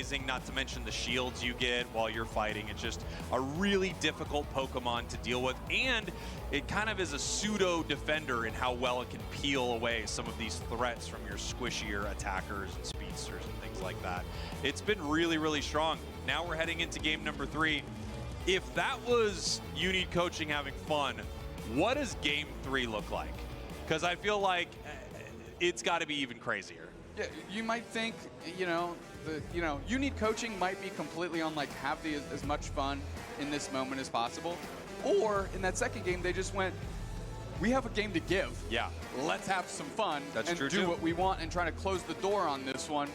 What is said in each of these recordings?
amazing, not to mention the shields you get while you're fighting. It's just a really difficult Pokemon to deal with, and it kind of is a pseudo defender in how well it can peel away some of these threats from your squishier attackers and speedsters and things like that. It's been really, really strong. Now we're heading into game number 3. If that was You Need Coaching having fun, what does game 3 look like? Because I feel like it's got to be even crazier. Yeah, you might think, You Need Coaching might be completely on like have as much fun in this moment as possible. Or in that second game, they just went, we have a game to give. Yeah. Let's have some fun and do too. what we want and try to close the door on this one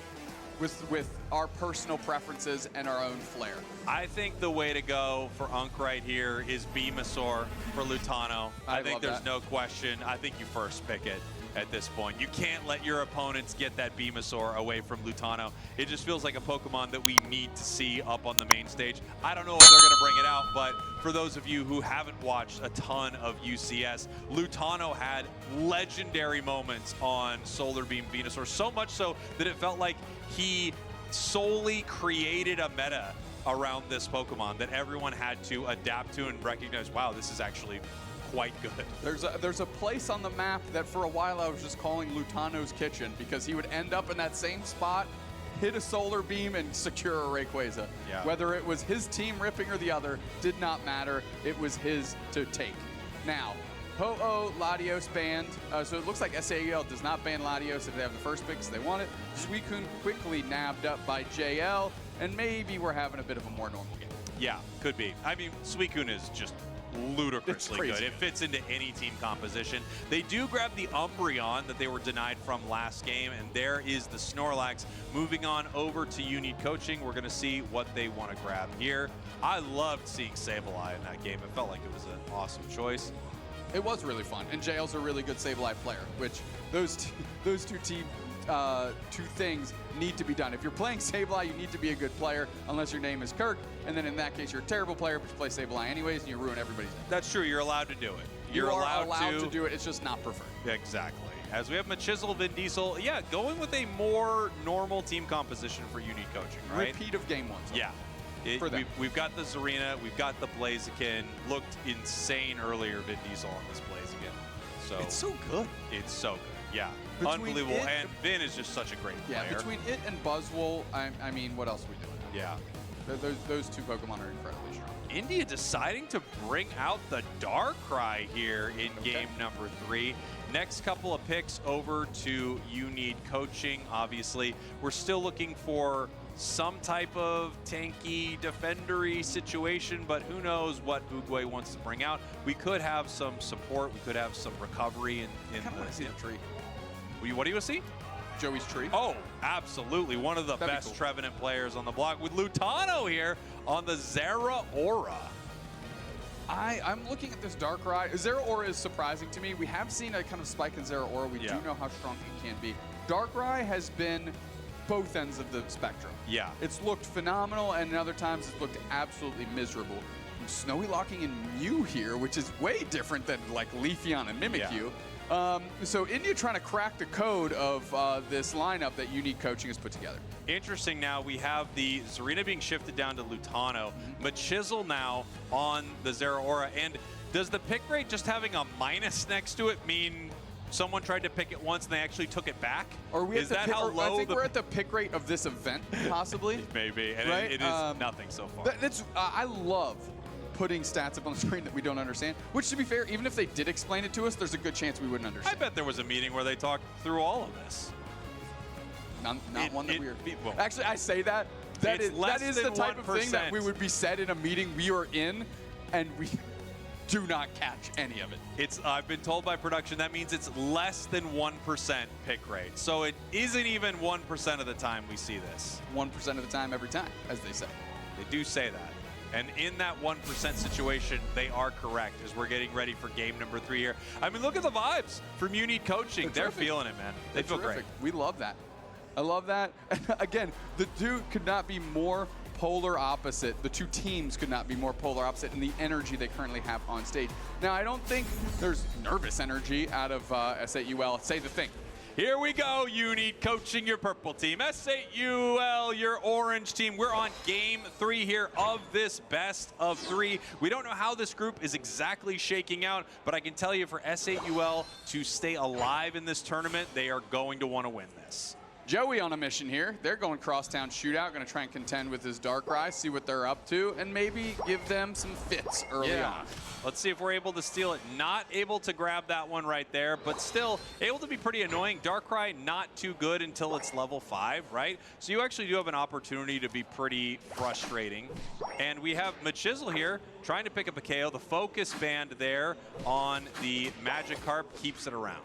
with our personal preferences and our own flair. I think the way to go for Unk right here is Venusaur for Lutano. I think there's no question. I think you first pick it at this point. You can't let your opponents get that Venusaur away from Lutano. It just feels like a Pokemon that we need to see up on the main stage. I don't know if they're going to bring it out, but for those of you who haven't watched a ton of UCS, Lutano had legendary moments on Solar Beam Venusaur, so much so that it felt like he solely created a meta around this Pokemon that everyone had to adapt to and recognize, wow, this is actually quite good. There's a place on the map that for a while I was just calling Lutano's Kitchen because he would end up in that same spot, hit a Solar Beam, and secure a Rayquaza. Yeah. Whether it was his team ripping or the other, did not matter. It was his to take. Now, Ho-Oh, Latios banned. So it looks like S8UL does not ban Latios if they have the first pick, so they want it. Suicune quickly nabbed up by JL, and maybe we're having a bit of a more normal game. Yeah, could be. I mean, Suicune is just ludicrously good. It fits into any team composition. They do grab the Umbreon that they were denied from last game, and there is the Snorlax. Moving on over to You Need Coaching, we're going to see what they want to grab here. I loved seeing Sableye in that game. It felt like it was an awesome choice. It was really fun, and JL's a really good Sableye player, which those two things need to be done. If you're playing Sableye, you need to be a good player, unless your name is Kirk, and then in that case, you're a terrible player, but you play Sableye anyways, and you ruin everybody's day. That's true. You're allowed to do it. You're allowed to do it. It's just not preferred. Exactly. As we have Machisel, Vin Diesel, yeah, going with a more normal team composition for You Need Coaching, right? Repeat of game 1. So. Yeah. We've got the Zarina, we've got the Blaziken. Looked insane earlier, Vin Diesel on this Blaziken. So it's so good. It's so good. Yeah. Between unbelievable. And Vin is just such a great player. Yeah, between it and Buzzwole, I mean, what else are we doing? Yeah. Those two Pokemon are incredibly strong. India deciding to bring out the Darkrai here in game number 3. Next couple of picks over to You Need Coaching. Obviously, we're still looking for some type of tanky, defendery situation, but who knows what Oogway wants to bring out. We could have some support. We could have some recovery in the tree. What do you want to see? Joey's tree. Oh, absolutely. One of the best Trevenant players on the block with Lutano here on the Zeraora. I'm looking at this Darkrai. Zeraora is surprising to me. We have seen a kind of spike in Zeraora. We do know how strong it can be. Darkrai has been both ends of the spectrum. Yeah. It's looked phenomenal, and in other times it's looked absolutely miserable. I'm Snowy locking in Mew here, which is way different than like Leafeon and Mimikyu. So India trying to crack the code of this lineup that You Need Coaching has put together. Interesting. Now we have the Zarina being shifted down to Lutano, Machisel now on the Zeraora. And does the pick rate just having a minus next to it mean someone tried to pick it once and they actually took it back? Or we is that how low? I think we're at the pick rate of this event, possibly. Maybe, and right? it is nothing so far. I love putting stats up on the screen that we don't understand, which, to be fair, even if they did explain it to us, there's a good chance we wouldn't understand. I bet there was a meeting where they talked through all of this. Not one that we're... Actually, I say that. That is the type of thing that we would be said in a meeting we are in, and we do not catch any of it. I've been told by production that means it's less than 1% pick rate. So it isn't even 1% of the time we see this. 1% of the time, every time, as they say. They do say that. And in that 1% situation, they are correct as we're getting ready for game number 3 here. I mean, look at the vibes from You Need Coaching. They're feeling it, man. They feel great. We love that. I love that. And again, the two could not be more polar opposite. The two teams could not be more polar opposite in the energy they currently have on stage. Now, I don't think there's nervous energy out of S8UL. Say the thing. Here we go. You need coaching your purple team. S8UL, your orange team. We're on game 3 here of this best of 3. We don't know how this group is exactly shaking out, but I can tell you for S8UL to stay alive in this tournament, they are going to want to win this. Joey on a mission here. They're going crosstown shootout, going to try and contend with his Darkrai, see what they're up to, and maybe give them some fits early on. Let's see if we're able to steal it. Not able to grab that one right there, but still able to be pretty annoying. Darkrai not too good until it's level 5, right? So you actually do have an opportunity to be pretty frustrating. And we have Machizzle here trying to pick up a KO. The focus band there on the Magikarp keeps it around.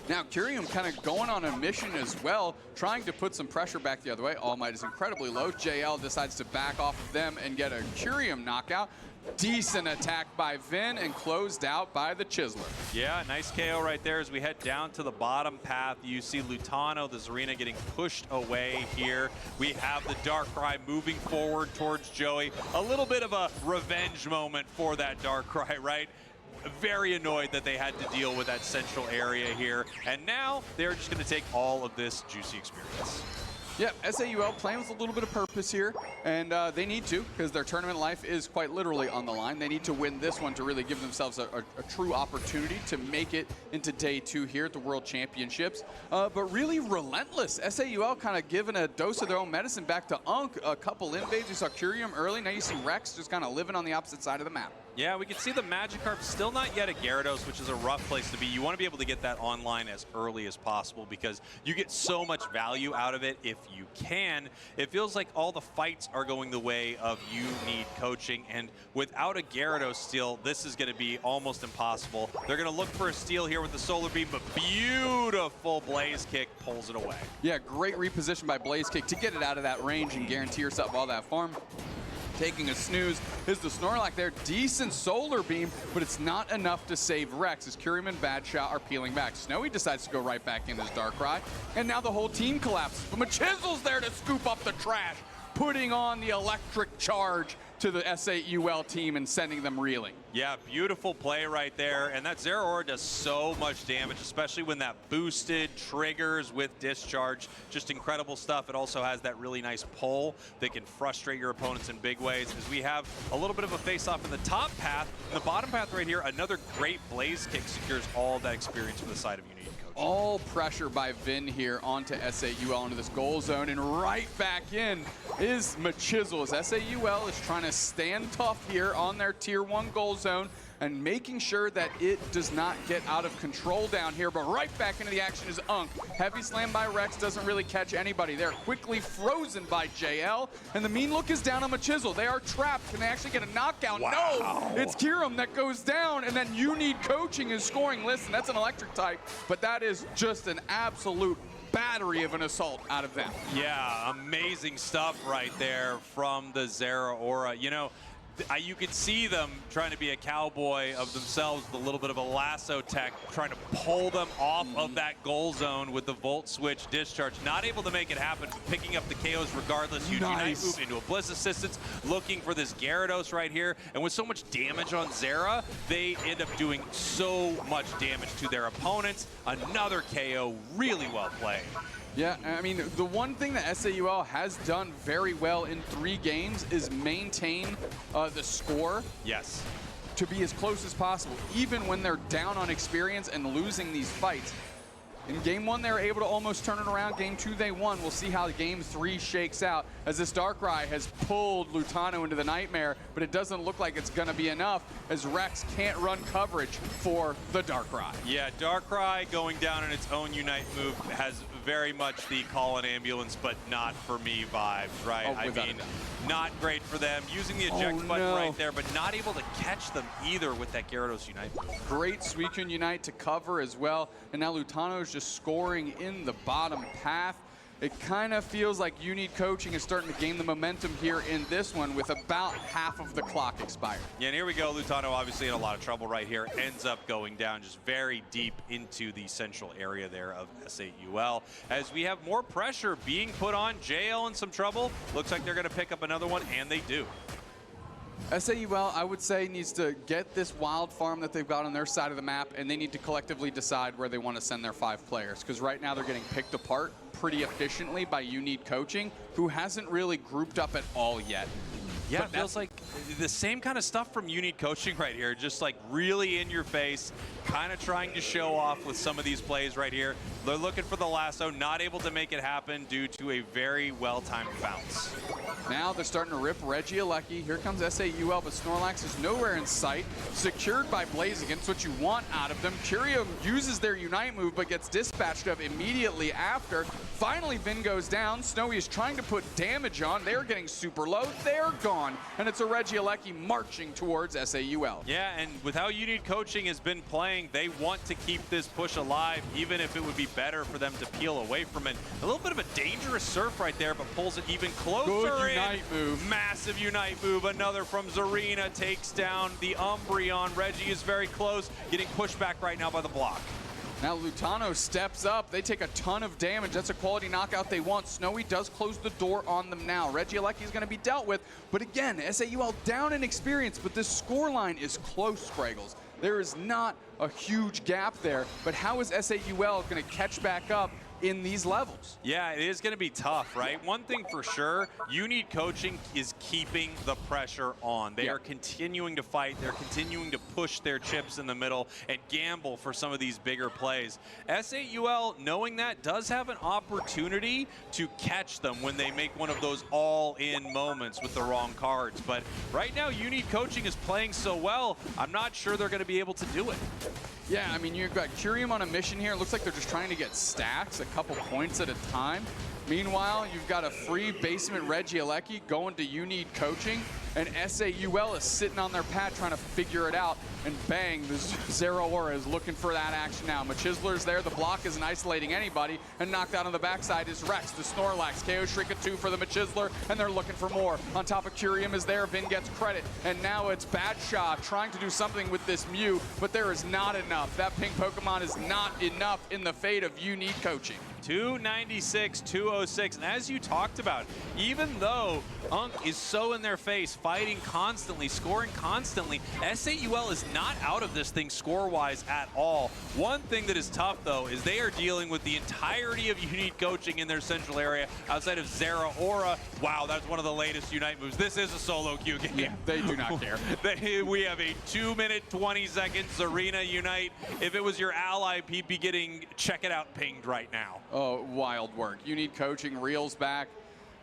Now, Curium kind of going on a mission as well, trying to put some pressure back the other way. All Might is incredibly low. JL decides to back off of them and get a Curium knockout. Decent attack by Vin and closed out by the Chiseler. Yeah, nice KO right there as we head down to the bottom path. You see Lutano, the Zarina, getting pushed away here. We have the Darkrai moving forward towards Joey. A little bit of a revenge moment for that Darkrai, right? Very annoyed that they had to deal with that central area here. And now they're just going to take all of this juicy experience. Yeah, S8UL playing with a little bit of purpose here, and they need to, because their tournament life is quite literally on the line. They need to win this one to really give themselves a true opportunity to make it into day 2 here at the World Championships. But really relentless. S8UL kind of giving a dose of their own medicine back to Unk. A couple invades. You saw Curium early. Now you see Rex just kind of living on the opposite side of the map. Yeah, we can see the Magikarp still not yet a Gyarados, which is a rough place to be. You want to be able to get that online as early as possible because you get so much value out of it if you can. It feels like all the fights are going the way of you need coaching, and without a Gyarados steal, this is going to be almost impossible. They're going to look for a steal here with the Solar Beam, but beautiful Blaze Kick pulls it away. Yeah, great reposition by Blaze Kick to get it out of that range and guarantee yourself all that farm. Taking a snooze is the Snorlax there. Decent Solar Beam, but it's not enough to save Rex as Curium and Bad Shot are peeling back. Snowy decides to go right back in his Darkrai, and now the whole team collapses. But Machizzle's there to scoop up the trash, putting on the electric charge to the S8UL team and sending them reeling. Yeah, beautiful play right there. And that Zeraora does so much damage, especially when that boosted triggers with discharge. Just incredible stuff. It also has that really nice pull that can frustrate your opponents in big ways. As we have a little bit of a face-off in the top path. In the bottom path right here, another great Blaze Kick secures all of that experience for the side of Unique Coach. All pressure by Vin here onto S8UL into this goal zone, and right back in is Machizzle as S8UL is trying to stand tough here on their tier 1 goal zone and making sure that it does not get out of control down here. But right back into the action is Unk. Heavy slam by Rex doesn't really catch anybody. They're quickly frozen by JL, and the mean look is down on Machizzle. They are trapped. Can they actually get a knockout? Wow. No! It's Kiram that goes down, and then You Need Coaching is scoring. Listen, that's an electric type, but that is just an absolute battery of an assault out of them. Yeah, amazing stuff right there from the Zeraora. You know, you could see them trying to be a cowboy of themselves with a little bit of a lasso tech, trying to pull them off of that goal zone with the Volt Switch discharge. Not able to make it happen, but picking up the KOs regardless. Huge Unite move into a Blizz Assistance, looking for this Gyarados right here. And with so much damage on Zera, they end up doing so much damage to their opponents. Another KO, really well played. Yeah, I mean, the one thing that S8UL has done very well in 3 games is maintain the score. Yes. To be as close as possible, even when they're down on experience and losing these fights. In game 1, they were able to almost turn it around. Game 2, they won. We'll see how game 3 shakes out as this Darkrai has pulled Lutano into the Nightmare, but it doesn't look like it's going to be enough as Rex can't run coverage for the Darkrai. Yeah, Darkrai going down in its own Unite move has very much the call an ambulance, but not for me vibes, right? Oh, I mean, not great for them. Using the eject button right there, but not able to catch them either with that Gyarados Unite. Great Suicune Unite to cover as well. And now Lutano is just scoring in the bottom path. It kind of feels like You Need Coaching is starting to gain the momentum here in this one with about half of the clock expired. Yeah, and here we go. Lutano obviously in a lot of trouble right here. Ends up going down just very deep into the central area there of S8UL. As we have more pressure being put on, JL in some trouble. Looks like they're going to pick up another one, and they do. S8UL, I would say, needs to get this wild farm that they've got on their side of the map, and they need to collectively decide where they want to send their 5 players. Because right now they're getting picked apart pretty efficiently by You Need Coaching, who hasn't really grouped up at all yet. Yeah, it feels like the same kind of stuff from You Need Coaching right here, just like really in your face, kind of trying to show off with some of these plays right here. They're looking for the lasso, not able to make it happen due to a very well-timed bounce. Now they're starting to rip Regieleki. Here comes S8UL, but Snorlax is nowhere in sight. Secured by Blaziken, it's what you want out of them. Curio uses their Unite move, but gets dispatched of immediately after. Finally, Vin goes down. Snowy is trying to put damage on. They're getting super low. They're gone. And it's a Regieleki marching towards S8UL. Yeah, and with how You Need Coaching has been playing, they want to keep this push alive, even if it would be better for them to peel away from it. A little bit of a dangerous surf right there, but pulls it even closer. Good Unite move. Massive Unite move. Another from Zarina takes down the Umbreon. Reggie is very close, getting pushed back right now by the block. Now Lutano steps up. They take a ton of damage. That's a quality knockout they want. Snowy does close the door on them now. Regieleki is going to be dealt with. But again, S8UL down in experience, but this scoreline is close, Scraggles. There is not a huge gap there, but how is S8UL going to catch back up in these levels? Yeah, it is going to be tough, right? One thing for sure, You Need Coaching is keeping the pressure on. They are continuing to fight. They're continuing to push their chips in the middle and gamble for some of these bigger plays. S8UL, knowing that, does have an opportunity to catch them when they make one of those all-in moments with the wrong cards. But right now, You Need Coaching is playing so well, I'm not sure they're going to be able to do it. Yeah, I mean, you've got Curium on a mission here. It looks like they're just trying to get stacks, a couple points at a time. Meanwhile, you've got a free basement Regieleki going to You Need Coaching, and S8UL is sitting on their pad trying to figure it out, and bang, the Zero Aura is looking for that action now. Machizzler's there, the block isn't isolating anybody, and knocked out on the backside is Rex, the Snorlax. KO Shrika 2 for the Machizzler, and they're looking for more. On top of Curium is there, Vin gets credit, and now it's Badshah trying to do something with this Mew, but there is not enough. That pink Pokemon is not enough in the fate of You Need Coaching. 296, 206, and as you talked about, even though Unk is so in their face, fighting constantly, scoring constantly, S8UL is not out of this thing score-wise at all. One thing that is tough, though, is they are dealing with the entirety of You Need Coaching in their central area outside of Zera Aura. Wow, that's one of the latest Unite moves. This is a solo queue game. Yeah, they do not care. We have a 2-minute, 20-second Zarina Unite. If it was your ally, he'd be getting check it out pinged right now. Oh, wild work. You Need Coaching, reels back.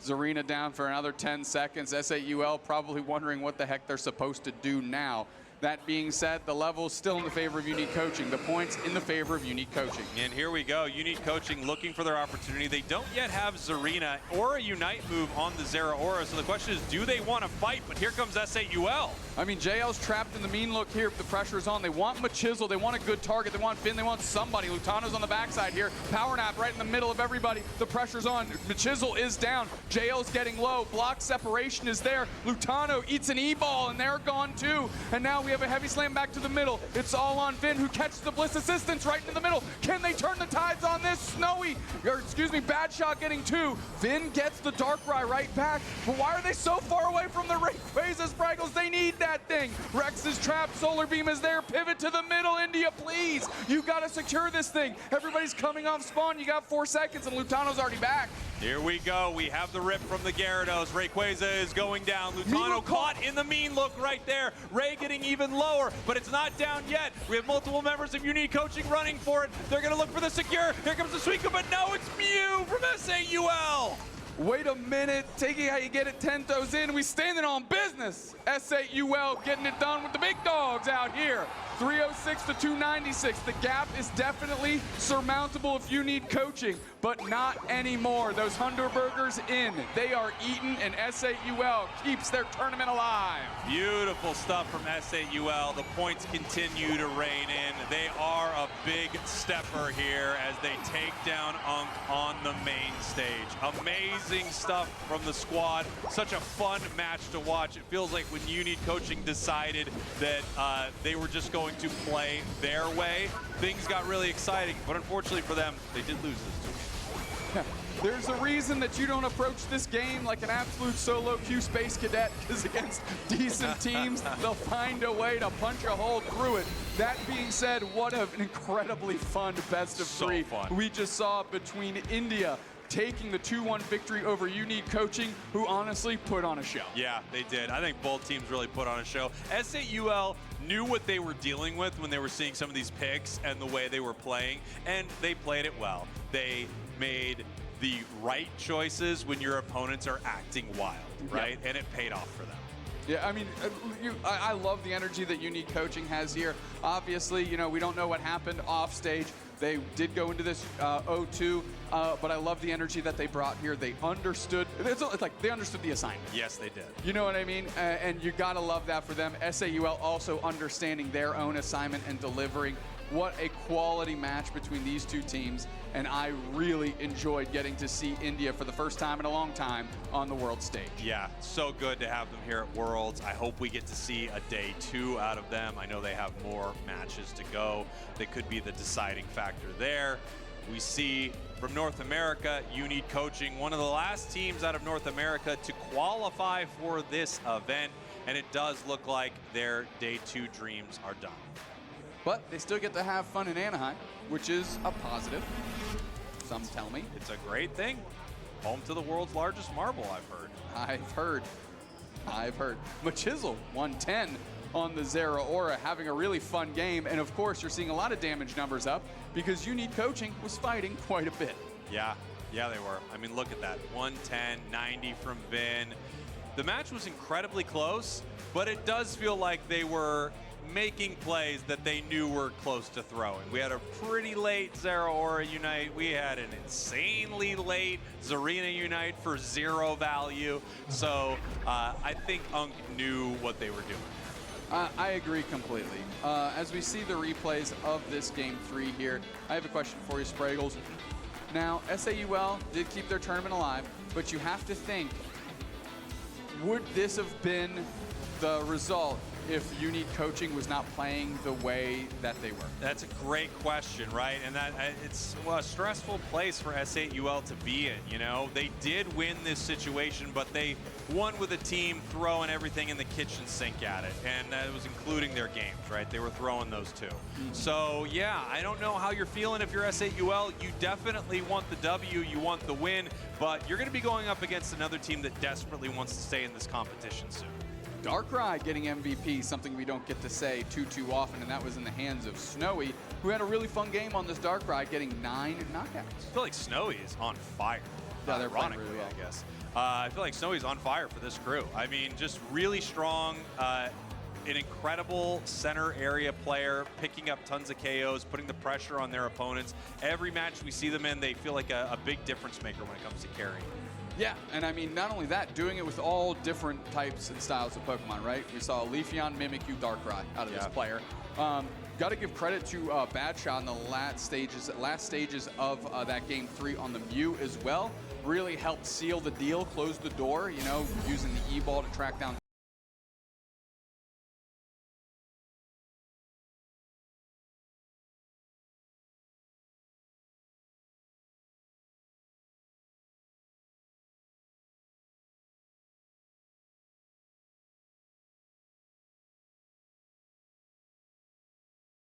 Zarina down for another 10 seconds. S8UL probably wondering what the heck they're supposed to do now. That being said, the level's still in the favor of You Need Coaching. The points in the favor of You Need Coaching. And here we go. You Need Coaching looking for their opportunity. They don't yet have Zarina or a Unite move on the Zera Aura. So the question is, do they want to fight? But here comes S8UL. I mean, JL's trapped in the mean look here. The pressure is on. They want Machizzle. They want a good target. They want Finn. They want somebody. Lutano's on the backside here. Power Nap right in the middle of everybody. The pressure's on. Machizzle is down. JL's getting low. Block separation is there. Lutano eats an E-ball, and they're gone too. And now we have a heavy slam back to the middle. It's all on Vin, who catches the Bliss Assistance right in the middle. Can they turn the tides on this? Snowy, or excuse me, Badshot getting 2. Vin gets the Darkrai right back. But why are they so far away from the Rayquaza, Spraggles? They need that thing. Rex is trapped. Solar Beam is there. Pivot to the middle. India, please. You got to secure this thing. Everybody's coming off spawn. You got 4 seconds, and Lutano's already back. Here we go. We have the rip from the Gyarados. Rayquaza is going down. Lutano caught in the mean look right there. Ray getting even lower, but it's not down yet. We have multiple members of You Need Coaching running for it. They're going to look for the secure. Here comes the Suicune, but no, it's Mew from S8UL. Wait a minute. Taking how you get it 10 throws in. We standing on business. S8UL getting it done with the big dogs out here. 306 to 296. The gap is definitely surmountable if You Need Coaching, but not anymore. Those Hunderburgers in. They are eaten, and S8UL keeps their tournament alive. Beautiful stuff from S8UL. The points continue to rain in. They are a big stepper here as they take down Unk on the main stage. Amazing stuff from the squad. Such a fun match to watch. It feels like when You Need Coaching decided that they were just going to play their way, things got really exciting. But unfortunately for them, they did lose this. There's a reason that you don't approach this game like an absolute solo queue space cadet, because against decent teams, they'll find a way to punch a hole through it. That being said, what an incredibly fun best of three we just saw between India taking the 2-1 victory over You Need Coaching, who honestly put on a show. Yeah, they did. I think both teams really put on a show. S8UL knew what they were dealing with when they were seeing some of these picks and the way they were playing, and they played it well. They made the right choices when your opponents are acting wild, right? And it paid off for them. Yeah, I mean, I love the energy that You Need Coaching has here. Obviously, you know, we don't know what happened off stage. They did go into this 0-2, but I love the energy that they brought here. They understood, it's like they understood the assignment. Yes, they did. You know what I mean? And you gotta love that for them. S8UL also understanding their own assignment and delivering. What a quality match between these two teams, and I really enjoyed getting to see India for the first time in a long time on the world stage. Yeah, so good to have them here at Worlds. I hope we get to see a day 2 out of them. I know they have more matches to go. They could be the deciding factor there. We see from North America, You Need Coaching, one of the last teams out of North America to qualify for this event, and it does look like their day 2 dreams are done. But they still get to have fun in Anaheim, which is a positive, some tell me. It's a great thing. Home to the world's largest marble, I've heard. I've heard. Machisel, 110 on the Zera Aura, having a really fun game. And of course, you're seeing a lot of damage numbers up because You Need Coaching was fighting quite a bit. Yeah, they were. I mean, look at that. 110, 90 from Vin. The match was incredibly close, but it does feel like they were making plays that they knew were close to throwing. We had a pretty late Zera Aura Unite. We had an insanely late Zarina Unite for 0 value. So I think Unk knew what they were doing. I agree completely. As we see the replays of this game 3 here, I have a question for you, Spraggles. Now, S8UL did keep their tournament alive, but you have to think, would this have been the result if You Need Coaching was not playing the way that they were? That's a great question, right? And that it's a stressful place for S8UL to be in, you know? They did win this situation, but they won with a team throwing everything in the kitchen sink at it, and that was including their games, right? They were throwing those too. So, yeah, I don't know how you're feeling if you're S8UL. You definitely want the W, you want the win, but you're going to be going up against another team that desperately wants to stay in this competition soon. Darkrai getting MVP, something we don't get to say too often, and that was in the hands of Snowy, who had a really fun game on this Darkrai, getting 9 knockouts. I feel like Snowy is on fire. Yeah, they're playing really well. I guess. I feel like Snowy's on fire for this crew. I mean, just really strong, an incredible center area player, picking up tons of KOs, putting the pressure on their opponents. Every match we see them in, they feel like a big difference maker when it comes to carrying. Yeah, and I mean, not only that, doing it with all different types and styles of Pokemon, right? We saw Leafeon, Mimikyu, Darkrai out of this player. Got to give credit to Badshot in the last stages of that game 3 on the Mew as well. Really helped seal the deal, close the door, you know, using the E-Ball to track down